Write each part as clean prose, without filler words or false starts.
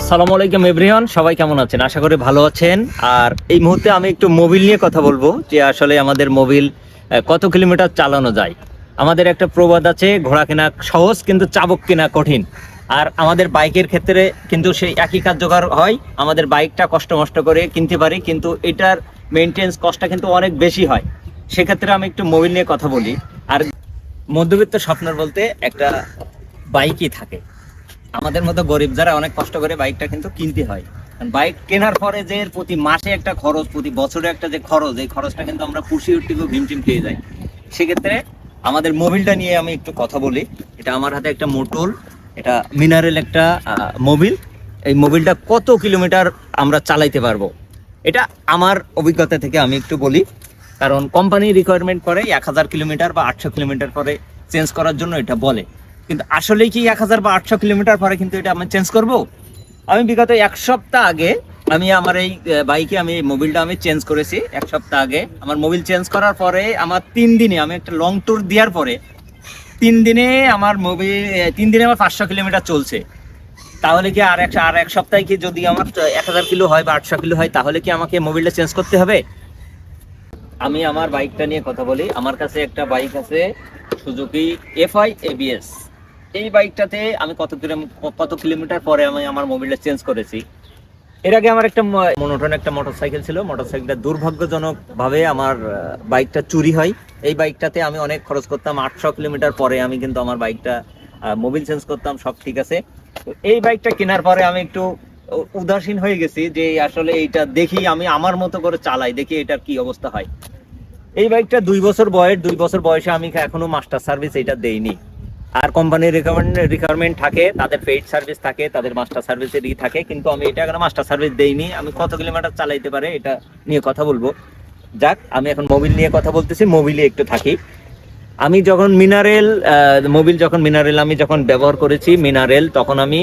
আসসালামু আলাইকুম এভরিওয়ান, সবাই কেমন আছেন? আশা করি ভালো আছেন। আর এই মুহূর্তে আমি একটু মোবিল নিয়ে কথা বলবো যে আসলে আমাদের মোবিল কত কিলোমিটার চালানো যায়। আমাদের একটা প্রবাদ আছে, ঘোড়া কেনা সহজ কিন্তু চাবুক কেনা কঠিন। আর আমাদের বাইকের ক্ষেত্রে কিন্তু সেই একই কার্যকর হয়। আমাদের বাইকটা কষ্ট মষ্ট করে কিনতে পারি, কিন্তু এটার মেনটেন্স কস্টটা কিন্তু অনেক বেশি হয়। সেক্ষেত্রে আমি একটু মোবিল নিয়ে কথা বলি। আর মধ্যবিত্ত স্বপ্নের বলতে একটা বাইকই থাকে। আমাদের মতো গরিব যারা অনেক কষ্ট করে বাইকটা কিন্তু কিনতে হয়। বাইক কেনার পরে যে প্রতি মাসে একটা খরচ, প্রতি বছরে একটা যে খরচ, এই খরচটা কিন্তু আমরা পুষিয়ে উঠতে ভিমটিম খেয়ে যাই। সেক্ষেত্রে আমাদের মোবিলটা নিয়ে আমি একটু কথা বলি। এটা আমার হাতে একটা মোটর, এটা মিনারেল একটা মোবিল। এই মোবিলটা কত কিলোমিটার আমরা চালাইতে পারবো, এটা আমার অভিজ্ঞতা থেকে আমি একটু বলি। কারণ কোম্পানি রিকোয়ারমেন্ট করে 1000 কিলোমিটার বা 800 কিলোমিটার পরে চেঞ্জ করার জন্য এটা বলে। কিন্তু আসলেই কি 1000 বা 800 কিলোমিটার পরে কিন্তু এটা আমি চেঞ্জ করব? আমি বিগত এক সপ্তাহ আগে আমি আমার এই বাইকে আমি মোবিলটা আমি চেঞ্জ করেছি। এক সপ্তাহ আগে আমার মোবিল চেঞ্জ করার পরে আমার 3 দিনে আমি একটা লং ট্যুর দেওয়ার পরে 3 দিনে আমার মোবিল 3 দিনে আমার 500 কিলোমিটার চলছে। তাহলে কি আর এক সপ্তাহে কি যদি আমার 1000 কিলো হয় বা 800 কিলো হয়, তাহলে কি আমাকে মোবিলটা চেঞ্জ করতে হবে? আমি আমার বাইকটা নিয়ে কথা বলি। আমার কাছে একটা বাইক আছে, সুজুকি এফআই এবিএস। এই বাইকটাতে আমি কত কিলোমিটার পরে আমি আমার মোবিলটা চেঞ্জ করেছি। এর আগে আমার একটা মনোটন একটা মোটরসাইকেল ছিল। মোটরসাইকেলটা দুর্ভাগ্যজনক ভাবে আমার বাইকটা চুরি হয়। এই বাইকটাতে আমি অনেক খরচ করতাম। 800 কিলোমিটার পরে আমি কিন্তু আমার বাইকটা মোবিল চেঞ্জ করতাম, সব ঠিক আছে। তো এই বাইকটা কেনার পরে আমি একটু উদাসীন হয়ে গেছি যে আসলে এইটা দেখি আমি আমার মতো করে চালাই, দেখি এটার কি অবস্থা হয়। এই বাইকটা 2 বছর বয়সে আমি এখনো মাস্টার সার্ভিস এটা দেইনি। আর কোম্পানির রিকোয়ারমেন্ট থাকে, তাদের পেইড সার্ভিস থাকে, তাদের মাস্টার সার্ভিসেরই থাকে, কিন্তু আমি এটা এখনো মাস্টার সার্ভিস দেইনি। আমি কত কিলোমিটার চালাইতে পারে এটা নিয়ে কথা বলবো। যাক, আমি এখন মোবিল নিয়ে কথা বলতেছি, মোবিলে একটু থাকি। আমি যখন মিনারেল আমি যখন ব্যবহার করেছি মিনারেল, তখন আমি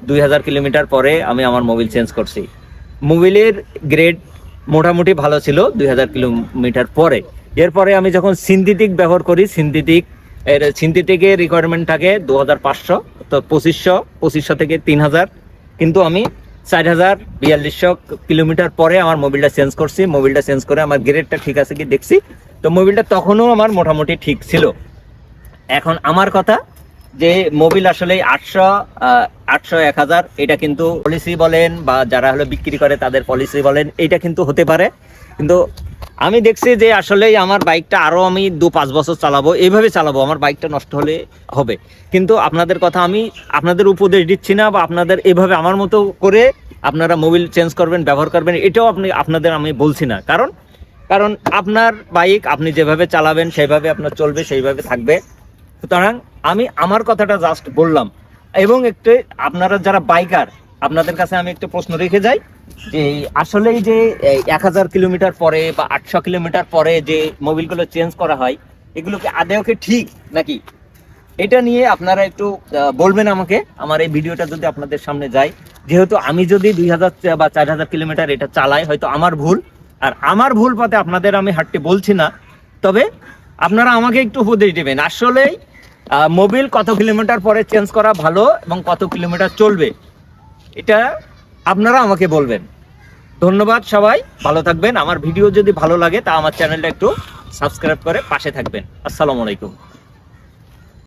2000 কিলোমিটার পরে আমি আমার মোবিল চেঞ্জ করছি। মোবিলের গ্রেড মোটামুটি ভালো ছিল 2000 কিলোমিটার পরে। এরপরে আমি যখন সিনথেটিক ব্যবহার করি, সিনথেটিকের রিকোয়ারমেন্ট থাকে 2500, তো 2500 থেকে 3000, কিন্তু আমি 4000-4200 কিলোমিটার পরে আমার মোবিলটা চেঞ্জ করছি। মোবিলটা চেঞ্জ করে আমার গ্রেডটা ঠিক আছে কি দেখছি, তো মোবিলটা তখনও আমার মোটামুটি ঠিক ছিল। এখন আমার কথা যে মোবিল আসলে 800 1000 এটা কিন্তু পলিসি বলেন বা যারা হলো বিক্রি করে তাদের পলিসি বলেন, এটা কিন্তু হতে পারে। কিন্তু আমি দেখছি যে আসলে আমার বাইকটা আরো আমি 2-5 বছর চালাবো, এইভাবে চালাবো, আমার বাইকটা নষ্ট হলে হবে। কিন্তু আপনাদের কথা আমি আপনাদের উপদেশ দিচ্ছি না, বা আপনাদের এভাবে আমার মতো করে আপনারা মোবিল চেঞ্জ করবেন, ব্যবহার করবেন, এটাও আপনাদের আমি বলছি না। কারণ আপনার বাইক আপনি যেভাবে চালাবেন সেইভাবে আপনার চলবে, সেইভাবে থাকবে। সুতরাং আমি আমার কথাটা জাস্ট বললাম। এবং একটু আপনারা যারা বাইকার, আপনাদের কাছে আমি একটু প্রশ্ন রেখে যাই যে আসলেই যে 1000 কিলোমিটার পরে বা 800 কিলোমিটার পরে যে মোবিলগুলো চেঞ্জ করা হয়, এগুলো কি আদৌ কি ঠিক নাকি? এটা নিয়ে আপনারা একটু বলবেন আমাকে। আমার এই ভিডিওটা যদি আপনাদের সামনে যায়, যেহেতু আমি যদি 2000 বা 4000 কিলোমিটার এটা চালাই, হয়তো আমার ভুল। আর আমার ভুল পথে আপনাদের আমি হাঁটতে বলছি না, তবে আপনারা আমাকে একটু উপদেশ দেবেন আসলেই মোবিল কত কিলোমিটার পরে চেঞ্জ করা ভালো এবং কত কিলোমিটার চলবে, এটা আপনারা আমাকে বলবেন। ধন্যবাদ, সবাই ভালো থাকবেন। আমার ভিডিও যদি ভালো লাগে তা আমার চ্যানেলটা একটু সাবস্ক্রাইব করে পাশে থাকবেন। আসসালামু আলাইকুম।